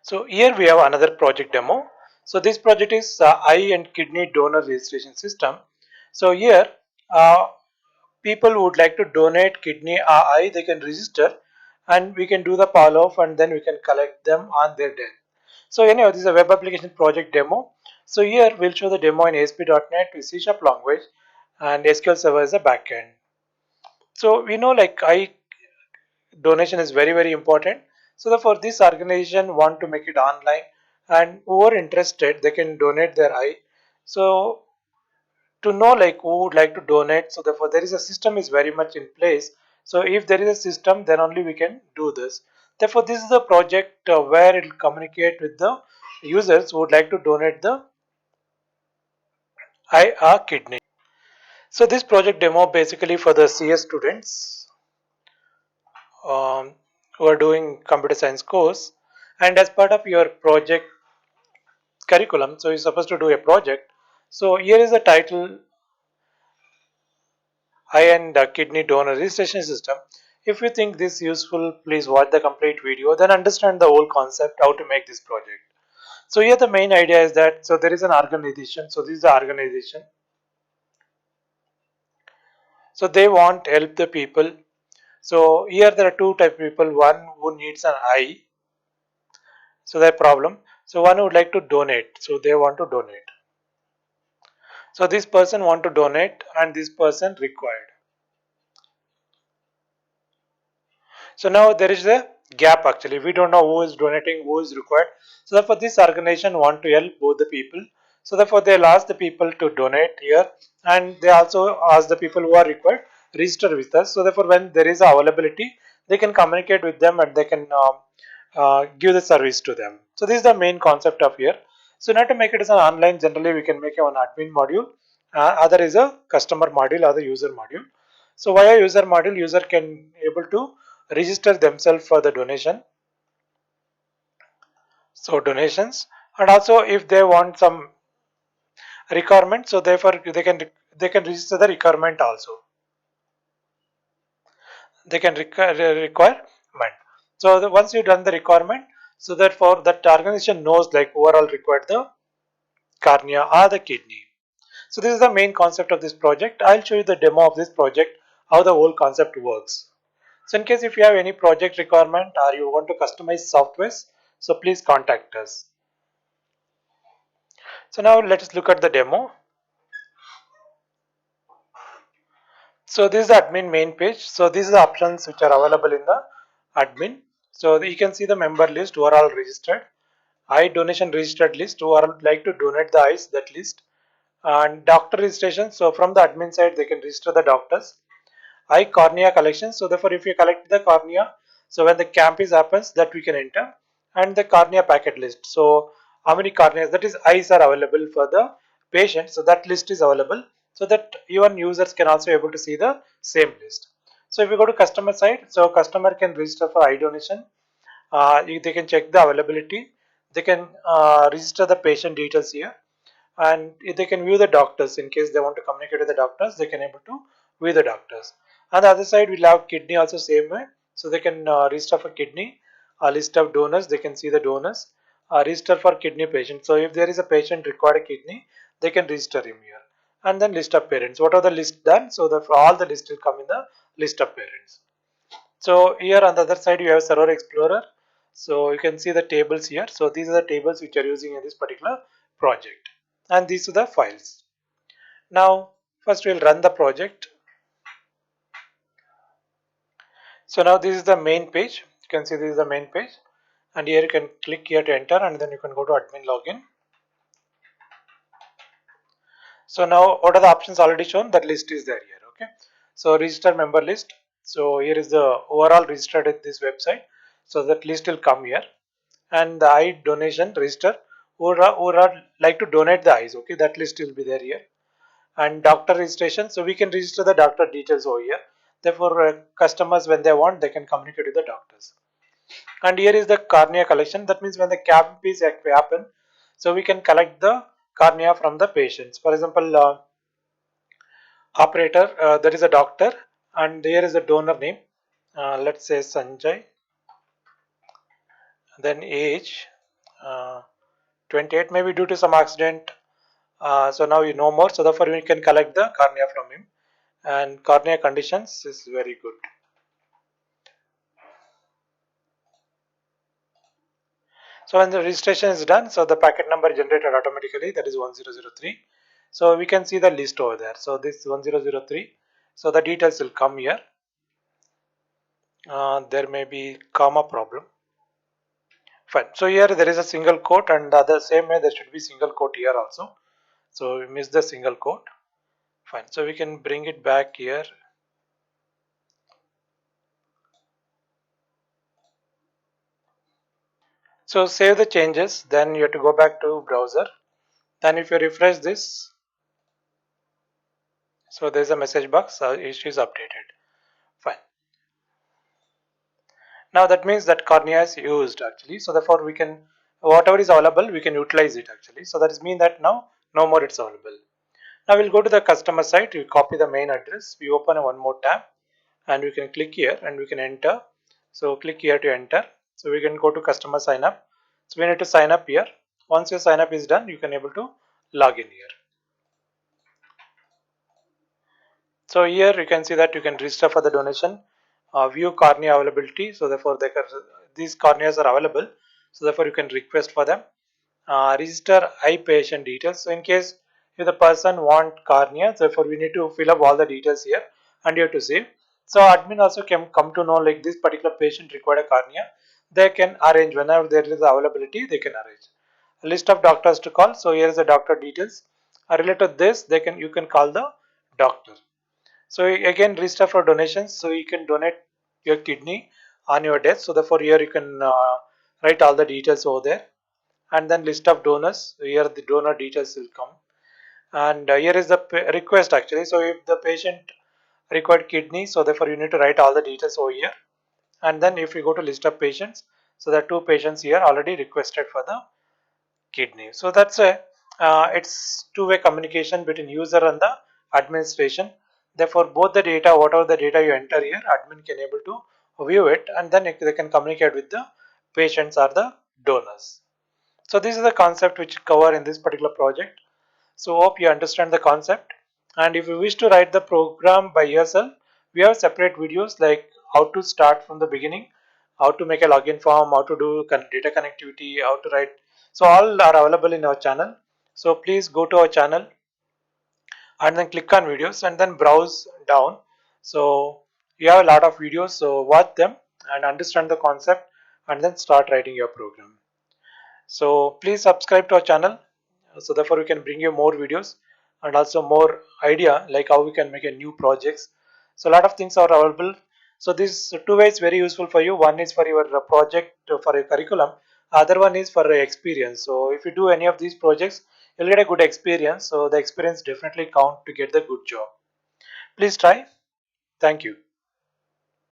So here we have another project demo. So this project is eye and kidney donor registration system. So here uh, people would like to donate kidney or eye, they can register and we can do the follow-up and then we can collect them on their death. So anyhow, this is a web application project demo. So here we'll show the demo in ASP.NET with C# language and SQL Server as a backend. So we know like eye donation is very important. So therefore this organization want to make it online and who are interested they can donate their eye. So to know like who would like to donate, so therefore there is a system is very much in place. So if there is a system then only we can do this. Therefore this is the project where it will communicate with the users who would like to donate the eye or kidney. So this project demo basically for the CS students um, who are doing computer science course, and as part of your project curriculum, so you're supposed to do a project. So here is the title, eye and kidney donor registration system. If you think this useful, please watch the complete video, then understand the whole concept how to make this project. So here the main idea is that so there is an organization, so this is the organization, so they want help the people. So here there are two type of people, one who needs an eye, so their problem. So one would like to donate, so they want to donate. So this person want to donate and this person required. So now there is a gap actually. We don't know who is donating, who is required. So therefore this organization want to help both the people. So therefore they'll ask the people to donate here and they also ask the people who are required register with us. So therefore when there is availability, they can communicate with them and they can give the service to them. So this is the main concept of here. So now to make it as an online, generally we can make an admin module. Other is a customer module or the user module. So via user module, user can able to register themselves for the donation. So donations, and also if they want some requirement, so therefore they can register the requirement also. They can requirement. So once you done the requirement, so therefore that organization knows like overall required the cornea or the kidney. So this is the main concept of this project. I'll show you the demo of this project, how the whole concept works. So in case if you have any project requirement or you want to customize softwares, so please contact us. So now let us look at the demo. So this is the admin main page. So these are the options which are available in the admin. So you can see the member list who are all registered, eye donation registered list who are like to donate the eyes, that list, and doctor registration. So from the admin side they can register the doctors. Eye cornea collection. So therefore if you collect the cornea, so when the camp is happens that we can enter, and the cornea packet list. So how many corneas, that is eyes, are available for the patient. So that list is available so that even users can also able to see the same list. So if you go to customer side, so customer can register for eye donation. They can check the availability. They can register the patient details here, and they can view the doctors in case they want to communicate with the doctors. They can able to view the doctors. On the other side, we'll have kidney also same way, so they can register for kidney. A list of donors, they can see the donors. Register for kidney patient. So if there is a patient required a kidney, they can register him here. And then list of parents. What are the list done? So that all the list will come in the list of parents. So here on the other side you have Server Explorer. So you can see the tables here. So these are the tables which are using in this particular project, and these are the files. Now first we'll run the project. So now this is the main page. You can see this is the main page, and here you can click here to enter, and then you can go to admin login. So now what are the options already shown? That list is there here. Okay. So register member list. So here is the overall registered at this website. So that list will come here, and the eye donation register or like to donate the eyes. Okay, that list will be there here. And doctor registration, so we can register the doctor details over here. Therefore customers when they want they can communicate with the doctors. And here is the cornea collection. That means when the camp is happen, so we can collect the cornea from the patients. For example, operator, that is a doctor, and here is a donor name, let's say Sanjay, then age, uh, 28 maybe due to some accident. So now you know more, so therefore we can collect the cornea from him, and cornea conditions is very good. So when the registration is done, so the packet number generated automatically, that is 1003. So we can see the list over there. So this 1003. So the details will come here. There may be comma problem. Fine. So here there is a single quote, and the same way there should be single quote here also. So we missed the single quote. Fine. So we can bring it back here. So save the changes. Then you have to go back to browser. Then if you refresh this, so there is a message box. Issue is updated. Fine. Now that means that cornea is used actually. So therefore we can, whatever is available we can utilize it actually. So that is mean that now no more it's available. Now we'll go to the customer site. We copy the main address. We open a one more tab, and we can click here and we can enter. So click here to enter. So we can go to customer sign up. So we need to sign up here. Once your sign up is done, you can able to log in here. So here you can see that you can register for the donation, view cornea availability. So therefore these corneas are available. So therefore you can request for them. Register eye patient details. So in case if the person want cornea, therefore we need to fill up all the details here and you have to save. So admin also can come to know like this particular patient required a cornea. They can arrange whenever there is availability. They can arrange a list of doctors to call. So here is the doctor details. Related to this, you can call the doctor. So again, register for donations. So you can donate your kidney on your death. So therefore here you can write all the details over there, and then list of donors. So here the donor details will come, and here is the request actually. So if the patient required kidney, so therefore you need to write all the details over here, and then if you go to list of patients, so there are two patients here already requested for the kidney. So that's a it's two-way communication between user and the administration. Therefore both the data, whatever the data you enter here, admin can able to view it, and then they can communicate with the patients or the donors. So this is the concept which cover in this particular project. So hope you understand the concept, and if you wish to write the program by yourself, we have separate videos like how to start from the beginning, how to make a login form, how to do data connectivity, how to write. So all are available in our channel. So please go to our channel and then click on videos and then browse down. So you have a lot of videos, so watch them and understand the concept and then start writing your program. So please subscribe to our channel, so therefore we can bring you more videos and also more idea like how we can make a new projects. So a lot of things are available. So this two ways very useful for you. One is for your project, for your curriculum. Other one is for experience. So if you do any of these projects, you'll get a good experience. So the experience definitely count to get the good job. Please try. Thank you.